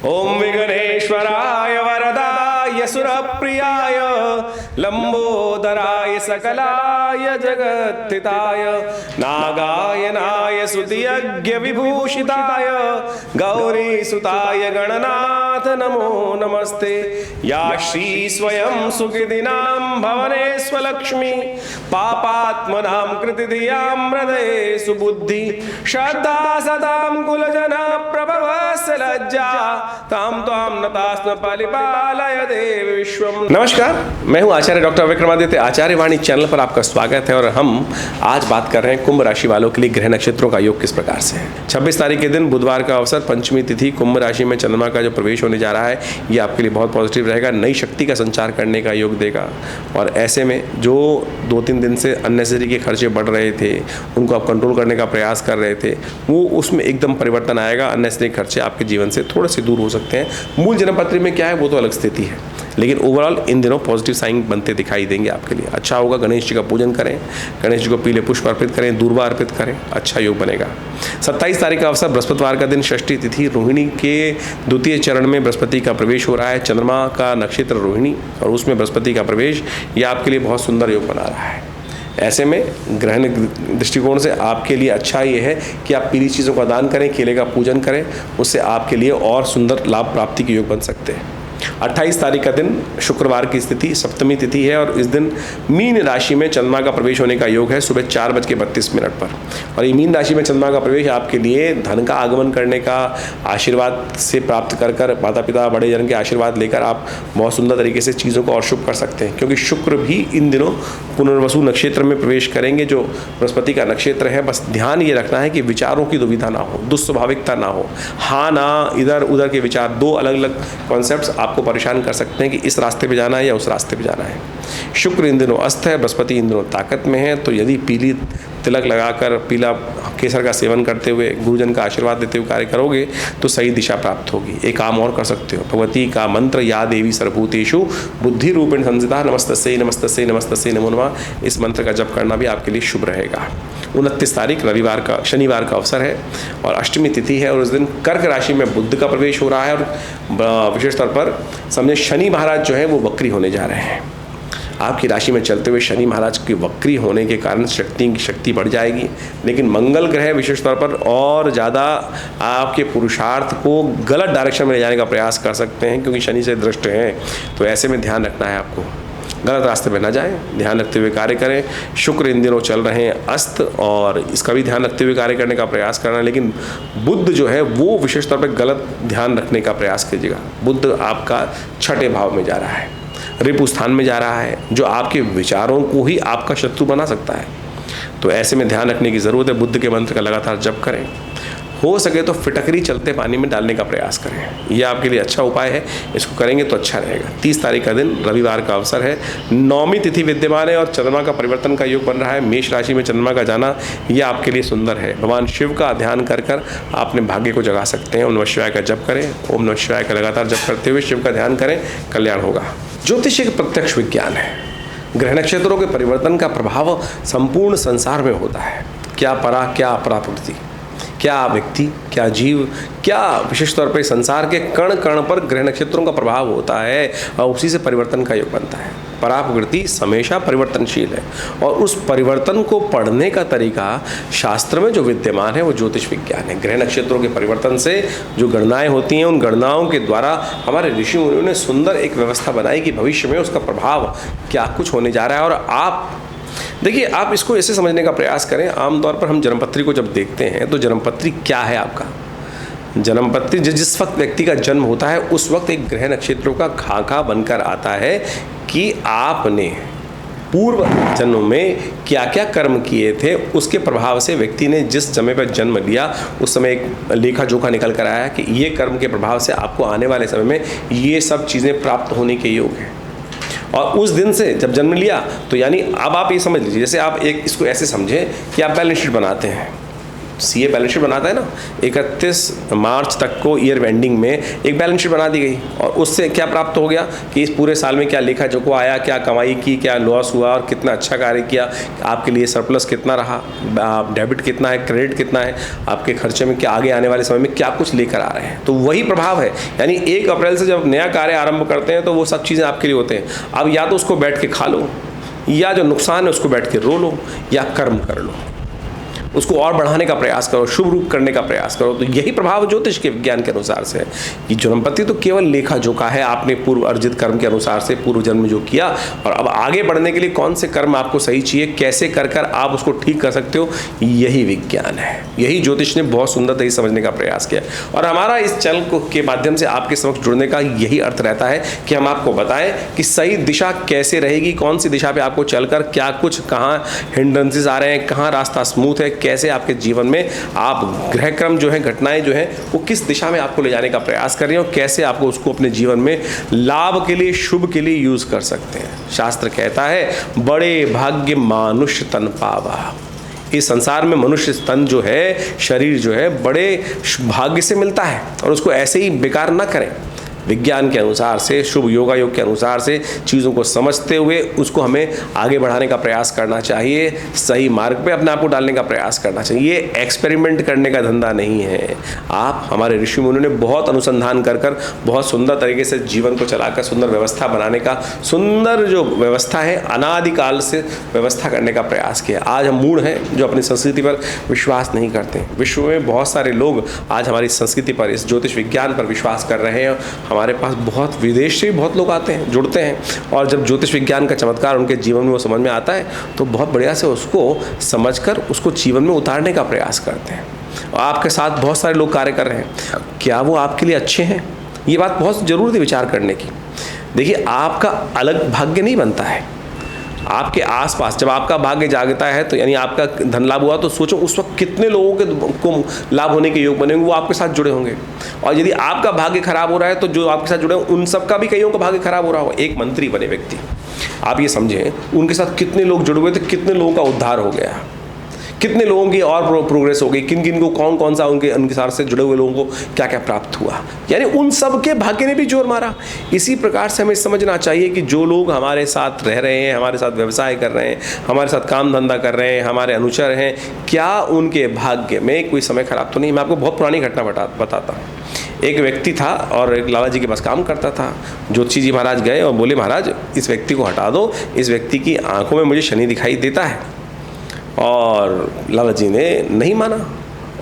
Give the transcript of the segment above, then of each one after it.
ओम विघ्नेश्वराय वरदाय सुरप्रियाय लंबोदराय सकलाय जगत्थिताय नागायनाय सुतियज्ञ विभूषिताय गौरीसुताय गणनाथ नमो नमस्ते। या श्री स्वयं सुकृतिनां भवनेष्वलक्ष्मी पापात्मनां कृतिधियां हृदये सुबुद्धि श्रद्धा सदां कुलजना प्रभवस्य लज्जा ताम त्वाम नतास्म परिपालय देव विश्वम। नमस्कार, मैं हूं आचार्य डॉक्टर विक्रमादित्य। आचार्य वाणी चैनल पर आपका स्वागत है और हम आज बात कर रहे हैं कुंभ राशि वालों के लिए ग्रह नक्षत्रों का योग किस प्रकार से है। 26 तारीख के दिन बुधवार का अवसर, पंचमी तिथि, कुंभ राशि में चंद्रमा का जो प्रवेश होने जा रहा है ये आपके लिए बहुत पॉजिटिव रहेगा। नई शक्ति का संचार करने का योग देगा और ऐसे में जो 2-3 दिन से अननेसेसरी के खर्चे बढ़ रहे थे उनको आप कंट्रोल करने का प्रयास कर रहे थे, वो उसमें एकदम परिवर्तन आएगा। अननेसेसरी खर्चे आपके जीवन से थोड़े से दूर हो सकते हैं। मूल जन्मपत्री में क्या है वो तो अलग स्थिति है, लेकिन ओवरऑल इन दिनों पॉजिटिव साइन बनते दिखाई देंगे आपके लिए। अच्छा होगा, गणेश जी का पूजन करें, गणेश जी को पीले पुष्प अर्पित करें, दूर्वा अर्पित करें, अच्छा योग बनेगा। 27 तारीख का अवसर, बृहस्पतिवार का दिन, षष्ठी तिथि, रोहिणी के द्वितीय चरण में बृहस्पति का प्रवेश हो रहा है। चंद्रमा का नक्षत्र रोहिणी और उसमें बृहस्पति का प्रवेश, ये आपके लिए बहुत सुंदर योग बना रहा है। ऐसे में ग्रहण दृष्टिकोण से आपके लिए अच्छा ये है कि आप पीली चीज़ों का दान करें, केले का पूजन करें, उससे आपके लिए और सुंदर लाभ प्राप्ति के योग बन सकते हैं। 28 तारीख का दिन, शुक्रवार की स्थिति, सप्तमी तिथि है और इस दिन मीन राशि में चंद्रमा का प्रवेश होने का योग है सुबह 4:32 पर। और ये मीन राशि में चंद्रमा का प्रवेश आपके लिए धन का आगमन करने का, आशीर्वाद से प्राप्त कर माता पिता बड़े जन के आशीर्वाद लेकर आप बहुत सुंदर तरीके से चीज़ों को और शुभ कर सकते हैं, क्योंकि शुक्र भी इन दिनों पुनर्वसु नक्षत्र में प्रवेश करेंगे जो बृहस्पति का नक्षत्र है। बस ध्यान ये रखना है कि विचारों की दुविधा ना हो, दुस्वाभाविकता ना हो, हाँ ना इधर उधर के विचार, दो अलग अलग कॉन्सेप्ट्स आपको परेशान कर सकते हैं कि इस रास्ते पे जाना है या उस रास्ते पे जाना है। शुक्र इन दिनों अस्त है, बृहस्पति इन दिनों ताकत में है, तो यदि पीली तिलक लगाकर, पीला केसर का सेवन करते हुए, गुरुजन का आशीर्वाद देते हुए कार्य करोगे तो सही दिशा प्राप्त होगी। एक काम और कर सकते हो, भगवती का मंत्र या देवी सर्वभूतेषु बुद्धि रूपेण संस्थिता नमस्तस्यै नमस्तस्यै नमस्तस्यै नमो नमः, इस मंत्र का जप करना भी आपके लिए शुभ रहेगा। 29 तारीख रविवार का, शनिवार का अवसर है और अष्टमी तिथि है और उस दिन कर्क राशि में बुध का प्रवेश हो रहा है और विशेष तौर पर समझे शनि महाराज जो है वो वक्री होने जा रहे हैं। आपकी राशि में चलते हुए शनि महाराज की वक्री होने के कारण शक्ति बढ़ जाएगी, लेकिन मंगल ग्रह विशेष तौर पर और ज़्यादा आपके पुरुषार्थ को गलत डायरेक्शन में ले जाने का प्रयास कर सकते हैं, क्योंकि शनि से दृष्ट हैं। तो ऐसे में ध्यान रखना है आपको, गलत रास्ते में ना जाएं, ध्यान रखते हुए कार्य करें। शुक्र इन दिनों चल रहे हैं अस्त और इसका भी ध्यान रखते हुए कार्य करने का प्रयास करना, लेकिन बुध जो है वो विशेष तौर पर गलत ध्यान रखने का प्रयास कीजिएगा। बुध आपका 6ठे भाव में जा रहा है, रिपु स्थान में जा रहा है, जो आपके विचारों को ही आपका शत्रु बना सकता है। तो ऐसे में ध्यान रखने की ज़रूरत है। बुद्ध के मंत्र का लगातार जप करें, हो सके तो फिटकरी चलते पानी में डालने का प्रयास करें, यह आपके लिए अच्छा उपाय है, इसको करेंगे तो अच्छा रहेगा। 30 तारीख का दिन रविवार का अवसर है, नौमी तिथि विद्यमान है और चंद्रमा का परिवर्तन का योग बन रहा है। मेष राशि में चंद्रमा का जाना यह आपके लिए सुंदर है। भगवान शिव का ध्यान कर आप अपने भाग्य को जगा सकते हैं। ओम नमः शिवाय का जप करें, ओम नमः शिवाय का लगातार जप करते हुए शिव का ध्यान करें, कल्याण होगा। ज्योतिष एक प्रत्यक्ष विज्ञान है। ग्रह नक्षत्रों के परिवर्तन का प्रभाव संपूर्ण संसार में होता है। क्या परा क्या अपरा प्रकृति, क्या व्यक्ति, क्या जीव, क्या विशेष तौर पर संसार के कण कण पर ग्रह नक्षत्रों का प्रभाव होता है और उसी से परिवर्तन का योग बनता है। परा प्रकृति हमेशा परिवर्तनशील है और उस परिवर्तन को पढ़ने का तरीका शास्त्र में जो विद्यमान है वो ज्योतिष विज्ञान है। ग्रह नक्षत्रों के परिवर्तन से जो गणनाएं होती हैं, उन गणनाओं के द्वारा हमारे ऋषि मुनियों ने सुंदर एक व्यवस्था बनाई कि भविष्य में उसका प्रभाव क्या कुछ होने जा रहा है। और आप देखिए, आप इसको ऐसे समझने का प्रयास करें। आमतौर पर हम जन्मपत्री को जब देखते हैं तो जन्मपत्री क्या है आपका? जन्मपत्री जिस वक्त व्यक्ति का जन्म होता है उस वक्त एक ग्रह नक्षत्रों का खाका बनकर आता है कि आपने पूर्व जन्म में क्या क्या कर्म किए थे, उसके प्रभाव से व्यक्ति ने जिस समय पर जन्म लिया उस समय एक लेखा जोखा निकल कर आया कि ये कर्म के प्रभाव से आपको आने वाले समय में ये सब चीज़ें प्राप्त होने के योग हैं। और उस दिन से जब जन्म लिया तो यानी अब आप ये समझ लीजिए, जैसे आप एक इसको ऐसे समझें कि आप बैलेंस शीट बनाते हैं, सीए बैलेंस शीट बनाता है ना, 31 मार्च तक को ईयर एंडिंग में एक बैलेंस शीट बना दी गई और उससे क्या प्राप्त हो गया कि इस पूरे साल में क्या लेखा जोखा आया, क्या कमाई की, क्या लॉस हुआ और कितना अच्छा कार्य किया, आपके लिए सरप्लस कितना रहा, डेबिट कितना है, क्रेडिट कितना है, आपके खर्चे में क्या आगे आने वाले समय में क्या कुछ लेकर आ रहे हैं। तो वही प्रभाव है, यानी 1 अप्रैल से जब नया कार्य आरंभ करते हैं तो वो सब चीज़ें आपके लिए होते हैं। अब या तो उसको बैठ के खा लो, या जो नुकसान है उसको बैठ के रो लो, या कर्म कर लो, उसको और बढ़ाने का प्रयास करो, शुभ रूप करने का प्रयास करो। तो यही प्रभाव ज्योतिष के विज्ञान के अनुसार से है कि जन्मपति तो केवल लेखा जोखा है, आपने पूर्व अर्जित कर्म के अनुसार से पूर्व जन्म में जो किया, और अब आगे बढ़ने के लिए कौन से कर्म आपको सही चाहिए, कैसे कर कर आप उसको ठीक कर सकते हो, यही विज्ञान है। यही ज्योतिष ने बहुत सुंदर तरीके से समझने का प्रयास किया और हमारा इस चैनल के माध्यम से आपके समक्ष जुड़ने का यही अर्थ रहता है कि हम आपको बताएं कि सही दिशा कैसे रहेगी, कौन सी दिशा पे आपको चलकर क्या कुछ, कहाँ हिंड्रेंसेस आ रहे हैं, कहाँ रास्ता स्मूथ है, कैसे आपके जीवन में आप ग्रह क्रम जो है, घटनाएं जो है, वो किस दिशा में आपको ले जाने का प्रयास कर रही हैं और कैसे आपको उसको अपने जीवन में लाभ के लिए, शुभ के लिए यूज कर सकते हैं। शास्त्र कहता है बड़े भाग्य मानुष्य तन पावा। इस संसार में मनुष्य तन जो है, शरीर जो है, बड़े भाग्य से मिलता है और उसको ऐसे ही बेकार ना करें। विज्ञान के अनुसार से, शुभ योगा योग के अनुसार से चीज़ों को समझते हुए उसको हमें आगे बढ़ाने का प्रयास करना चाहिए, सही मार्ग पे अपने आप को डालने का प्रयास करना चाहिए। ये एक्सपेरिमेंट करने का धंधा नहीं है। आप, हमारे ऋषि मुनियों ने बहुत अनुसंधान कर कर बहुत सुंदर तरीके से जीवन को चलाकर सुंदर व्यवस्था बनाने का, सुंदर जो व्यवस्था है अनादिकाल से व्यवस्था करने का प्रयास किया। आज हम मूढ़ हैं जो अपनी संस्कृति पर विश्वास नहीं करते। विश्व में बहुत सारे लोग आज हमारी संस्कृति पर, इस ज्योतिष विज्ञान पर विश्वास कर रहे हैं। हमारे पास बहुत विदेश से भी बहुत लोग आते हैं, जुड़ते हैं और जब ज्योतिष विज्ञान का चमत्कार उनके जीवन में वो समझ में आता है तो बहुत बढ़िया से उसको समझकर उसको जीवन में उतारने का प्रयास करते हैं। और आपके साथ बहुत सारे लोग कार्य कर रहे हैं, क्या वो आपके लिए अच्छे हैं? ये बात बहुत ज़रूरी है विचार करने की। देखिए, आपका अलग भाग्य नहीं बनता है। आपके आसपास जब आपका भाग्य जागता है तो यानी आपका धन लाभ हुआ, तो सोचो उस वक्त कितने लोगों के को लाभ होने के योग बने होंगे, वो आपके साथ जुड़े होंगे। और यदि आपका भाग्य खराब हो रहा है तो जो आपके साथ जुड़े उन सब का भी कईयों का भाग्य खराब हो रहा हो। एक मंत्री बने व्यक्ति, आप ये समझें, उनके साथ कितने लोग जुड़े हुए थे, कितने लोगों का उद्धार हो गया, कितने लोगों की और प्रोग्रेस हो गई, किन किन को कौन सा उनके साथ से जुड़े हुए लोगों को क्या क्या प्राप्त हुआ, यानी उन सब के भाग्य ने भी जोर मारा। इसी प्रकार से हमें समझना चाहिए कि जो लोग हमारे साथ रह रहे हैं, हमारे साथ व्यवसाय कर रहे हैं, हमारे साथ काम धंधा कर रहे हैं, हमारे अनुचर हैं, क्या उनके भाग्य में कोई समय खराब तो नहीं? मैं आपको बहुत पुरानी घटना बताता हूँ। एक व्यक्ति था और एक लाला जी के पास काम करता था। ज्योतिषी जी महाराज गए और बोले, महाराज इस व्यक्ति को हटा दो, इस व्यक्ति की आंखों में मुझे शनि दिखाई देता है। और लाला जी ने नहीं माना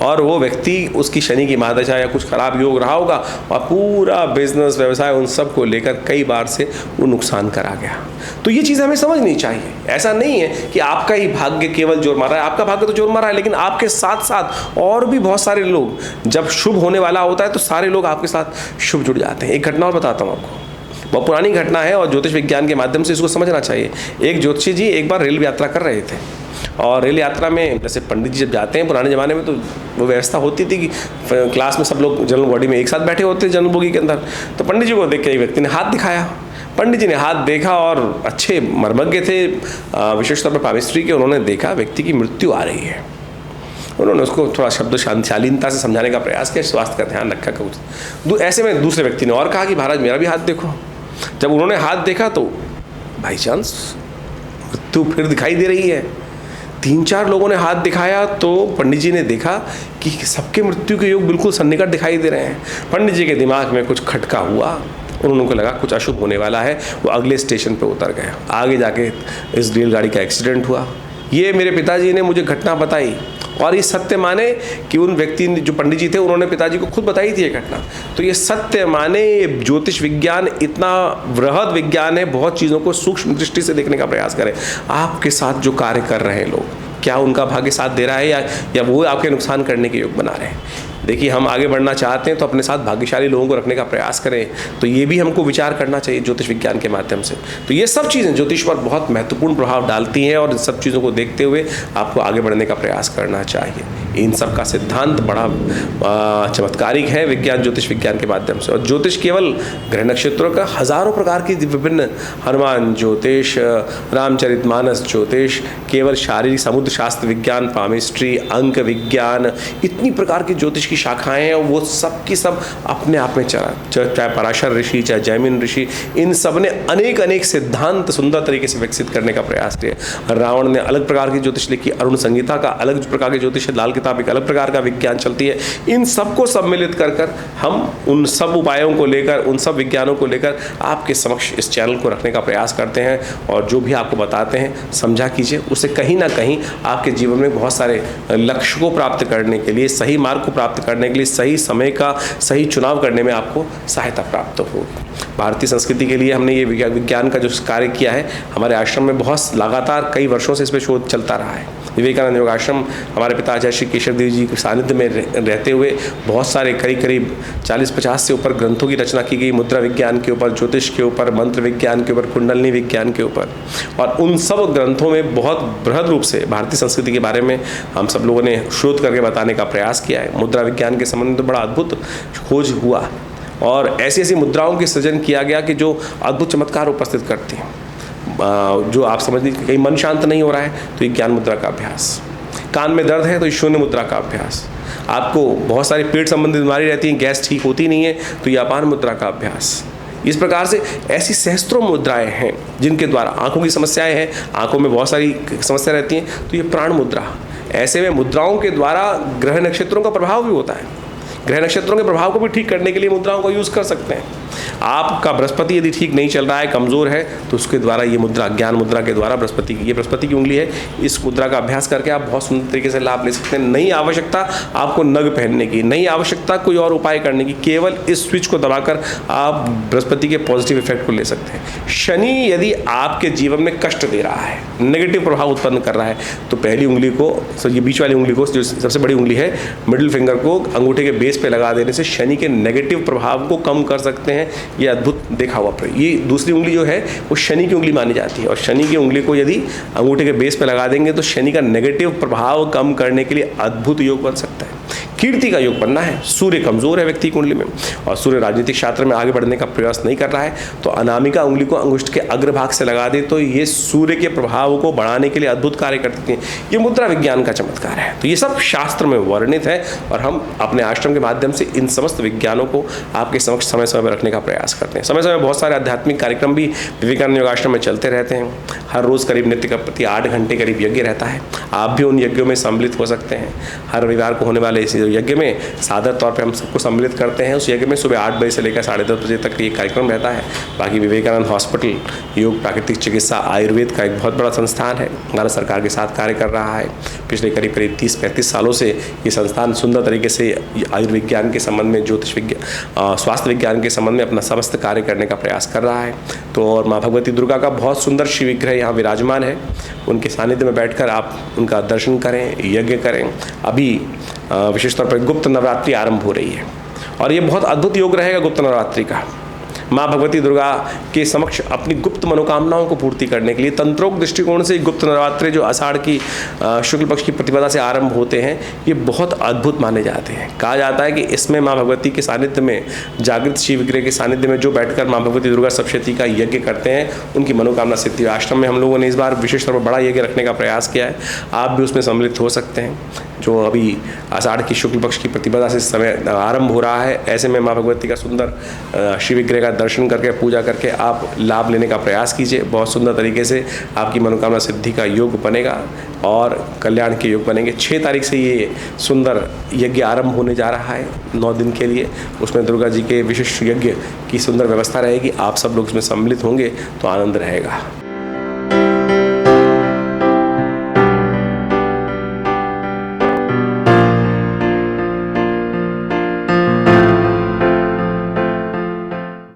और वो व्यक्ति, उसकी शनि की महादशा या कुछ खराब योग रहा होगा और पूरा बिजनेस, व्यवसाय, उन सब को लेकर कई बार से वो नुकसान करा गया। तो ये चीज़ हमें समझनी चाहिए। ऐसा नहीं है कि आपका ही भाग्य केवल जोर मार रहा है, आपका भाग्य तो जोर मार रहा है, लेकिन आपके साथ साथ और भी बहुत सारे लोग, जब शुभ होने वाला होता है तो सारे लोग आपके साथ शुभ जुड़ जाते हैं। एक घटना और बताता हूँ आपको, बहुत पुरानी घटना है और ज्योतिष विज्ञान के माध्यम से इसको समझना चाहिए। एक ज्योतिषी जी एक बार रेल यात्रा कर रहे थे और रेल यात्रा में जैसे पंडित जी जब जाते हैं, पुराने ज़माने में तो वो व्यवस्था होती थी कि क्लास में सब लोग जनरल बॉडी में एक साथ बैठे होते जनरल बोगी के अंदर। तो पंडित जी को देख के एक व्यक्ति ने हाथ दिखाया। पंडित जी ने हाथ देखा और अच्छे मर्मज्ञ थे, विशेष तौर पर पामिस्ट्री के, उन्होंने देखा व्यक्ति की मृत्यु आ रही है। उन्होंने उसको थोड़ा शब्द शालीनता से समझाने का प्रयास किया, स्वास्थ्य का ध्यान रखा कुछ। ऐसे में दूसरे व्यक्ति ने और कहा कि महाराज मेरा भी हाथ देखो। जब उन्होंने हाथ देखा तो बाई चांस मृत्यु फिर दिखाई दे रही है। 3-4 लोगों ने हाथ दिखाया तो पंडित जी ने देखा कि सबके मृत्यु के योग बिल्कुल सन्निकट दिखाई दे रहे हैं। पंडित जी के दिमाग में कुछ खटका हुआ, उनको लगा कुछ अशुभ होने वाला है। वो अगले स्टेशन पे उतर गए। आगे जाके इस रेलगाड़ी का एक्सीडेंट हुआ। ये मेरे पिताजी ने मुझे घटना बताई और ये सत्य माने कि उन व्यक्ति जो पंडित जी थे उन्होंने पिताजी को खुद बताई थी ये घटना। तो ये सत्य माने, ये ज्योतिष विज्ञान इतना वृहद विज्ञान है, बहुत चीज़ों को सूक्ष्म दृष्टि से देखने का प्रयास करें। आपके साथ जो कार्य कर रहे हैं लोग, क्या उनका भाग्य साथ दे रहा है या वो आपके नुकसान करने के योग बना रहे हैं? देखिए हम आगे बढ़ना चाहते हैं तो अपने साथ भाग्यशाली लोगों को रखने का प्रयास करें, तो ये भी हमको विचार करना चाहिए ज्योतिष विज्ञान के माध्यम से। तो ये सब चीज़ें ज्योतिष पर बहुत महत्वपूर्ण प्रभाव डालती हैं और इन सब चीज़ों को देखते हुए आपको आगे बढ़ने का प्रयास करना चाहिए। इन सब का सिद्धांत बड़ा चमत्कारिक है विज्ञान, ज्योतिष विज्ञान के माध्यम से। और ज्योतिष केवल ग्रह नक्षत्रों का हजारों प्रकार की विभिन्न हनुमान ज्योतिष, रामचरितमानस ज्योतिष, केवल शारीरिक समुद्र शास्त्र विज्ञान, पामिस्ट्री, अंक विज्ञान, इतनी प्रकार की ज्योतिष की शाखाएं हैं और वो सब की सब अपने आप में चाहे पराशर ऋषि, चाहे जैमिन ऋषि, इन सब ने अनेक अनेक सिद्धांत सुंदर तरीके से विकसित करने का प्रयास किया। रावण ने अलग प्रकार की ज्योतिष लिखी, अरुण संहिता का अलग प्रकार की ज्योतिष है, लाल किताब एक अलग प्रकार का विज्ञान चलती है। इन सबको सम्मिलित कर हम उन सब उपायों को लेकर, उन सब विज्ञानों को लेकर आपके समक्ष इस चैनल को रखने का प्रयास करते हैं। और जो भी आपको बताते हैं समझा कीजिए, उससे कहीं ना कहीं आपके जीवन में बहुत सारे लक्ष्य को प्राप्त करने के लिए, सही मार्ग को प्राप्त करने के लिए, सही समय का सही चुनाव करने में आपको सहायता प्राप्त होगी। भारतीय संस्कृति के लिए हमने ये विज्ञान का जो कार्य किया है, हमारे आश्रम में बहुत लगातार कई वर्षों से इस पर शोध चलता रहा है। विवेकानंद योग आश्रम हमारे पिता आचार्य श्री केशव देव जी के सानिध्य में रहते हुए बहुत सारे करीब 40-50 से ऊपर ग्रंथों की रचना की गई, मुद्रा विज्ञान के ऊपर, ज्योतिष के ऊपर, मंत्र विज्ञान के ऊपर, कुंडलनी विज्ञान के ऊपर। और उन सब ग्रंथों में बहुत बृहद रूप से भारतीय संस्कृति के बारे में हम सब लोगों ने शोध करके बताने का प्रयास किया है। मुद्रा विज्ञान के संबंध में तो बड़ा अद्भुत खोज हुआ और ऐसी ऐसी मुद्राओं की सृजन किया गया कि जो अद्भुत चमत्कार उपस्थित करती हैं। जो आप समझ लीजिए कहीं मन शांत नहीं हो रहा है तो ये ज्ञान मुद्रा का अभ्यास, कान में दर्द है तो ये शून्य मुद्रा का अभ्यास, आपको बहुत सारी पेट संबंधित बीमारी रहती है, गैस ठीक होती नहीं है तो ये अपान मुद्रा का अभ्यास। इस प्रकार से ऐसी सहस्त्रों मुद्राएं हैं जिनके द्वारा, आंखों की समस्याएं हैं, आंखों में बहुत सारी समस्या रहती हैं तो ये प्राण मुद्रा। ऐसे में मुद्राओं के द्वारा ग्रह नक्षत्रों का प्रभाव भी होता है। ग्रह नक्षत्रों के प्रभाव को भी ठीक करने के लिए मुद्राओं का यूज़ कर सकते हैं। आपका बृहस्पति यदि ठीक नहीं चल रहा है, कमज़ोर है, तो उसके द्वारा ये मुद्रा, ज्ञान मुद्रा के द्वारा बृहस्पति की, ये बृहस्पति की उंगली है, इस मुद्रा का अभ्यास करके आप बहुत सुंदर तरीके से लाभ ले सकते हैं। नहीं आवश्यकता आपको नग पहनने की, नहीं आवश्यकता कोई और उपाय करने की, केवल इस स्विच को दबाकर आप बृहस्पति के पॉजिटिव इफेक्ट को ले सकते हैं। शनि यदि आपके जीवन में कष्ट दे रहा है, नेगेटिव प्रभाव उत्पन्न कर रहा है, तो पहली उंगली को, ये बीच वाली उंगली को, जो सबसे बड़ी उंगली है, मिडिल फिंगर को अंगूठे के बेस पे लगा देने से शनि के नेगेटिव प्रभाव को कम कर सकते हैं। ये अद्भुत देखा हुआ प्रयोग। ये दूसरी उंगली जो है वो शनि की उंगली मानी जाती है और शनि की उंगली को यदि अंगूठे के बेस पे लगा देंगे तो शनि का नेगेटिव प्रभाव कम करने के लिए अद्भुत योग बन सकता है। कीर्ति का योग बनना है, सूर्य कमजोर है व्यक्ति की कुंडली में और सूर्य राजनीतिक क्षेत्र में आगे बढ़ने का प्रयास नहीं कर रहा है, तो अनामिका उंगली को अंगुष्ठ के अग्रभाग से लगा दे तो ये सूर्य के प्रभाव को बढ़ाने के लिए अद्भुत कार्य करती हैं। ये मुद्रा विज्ञान का चमत्कार है। तो ये सब शास्त्र में वर्णित है और हम अपने आश्रम के माध्यम से इन समस्त विज्ञानों को आपके समक्ष समय समय पर रखने का प्रयास करते हैं। समय समय बहुत सारे आध्यात्मिक कार्यक्रम भी विवेकानंद योग आश्रम में चलते रहते हैं। हर रोज़ करीब नित्य का प्रति 8 घंटे करीब यज्ञ रहता है। आप भी उन यज्ञों में सम्मिलित हो सकते हैं। हर रविवार को होने वाले इस यज्ञ में सादर तौर पे हम सबको सम्मिलित करते हैं। उस यज्ञ में सुबह 8 बजे से लेकर 10:30 बजे तक ये कार्यक्रम रहता है। बाकी विवेकानंद हॉस्पिटल योग प्राकृतिक चिकित्सा आयुर्वेद का एक बहुत बड़ा संस्थान है, भारत सरकार के साथ कार्य कर रहा है। पिछले करीब 30-35 सालों से ये संस्थान सुंदर तरीके से आयुर्विज्ञान के संबंध में, ज्योतिष विज्ञान, स्वास्थ्य विज्ञान के संबंध में अपना समस्त कार्य करने का प्रयास कर रहा है। तो और माँ भगवती दुर्गा का बहुत सुंदर शिव विग्रह यहाँ विराजमान है। उनके सानिध्य में बैठकर आप उनका दर्शन करें, यज्ञ करें। अभी विशेष तौर पर गुप्त नवरात्रि आरंभ हो रही है और ये बहुत अद्भुत योग रहेगा गुप्त नवरात्रि का। माँ भगवती दुर्गा के समक्ष अपनी गुप्त मनोकामनाओं को पूर्ति करने के लिए तंत्रोक्त दृष्टिकोण से गुप्त नवरात्रि जो आषाढ़ की शुक्ल पक्ष की प्रतिपदा से आरंभ होते हैं, ये बहुत अद्भुत माने जाते हैं। कहा जाता है कि इसमें माँ भगवती के सानिध्य में, जागृत शिव विग्रह के सानिध्य में जो बैठकर माँ भगवती दुर्गा सप्तशती का यज्ञ करते हैं, उनकी मनोकामना सिद्धि। आश्रम में हम लोगों ने इस बार विशेष तौर पर बड़ा यज्ञ रखने का प्रयास किया है। आप भी उसमें सम्मिलित हो सकते हैं। जो अभी आषाढ़ की शुक्ल पक्ष की प्रतिपदा से समय आरंभ हो रहा है, ऐसे में माँ भगवती का सुंदर शिव विग्रह का दर्शन करके, पूजा करके आप लाभ लेने का प्रयास कीजिए। बहुत सुंदर तरीके से आपकी मनोकामना सिद्धि का योग बनेगा और कल्याण के योग बनेंगे। 6 तारीख से ये सुंदर यज्ञ आरंभ होने जा रहा है 9 दिन के लिए। उसमें दुर्गा जी के विशिष्ट यज्ञ की सुंदर व्यवस्था रहेगी। आप सब लोग उसमें सम्मिलित होंगे तो आनंद रहेगा।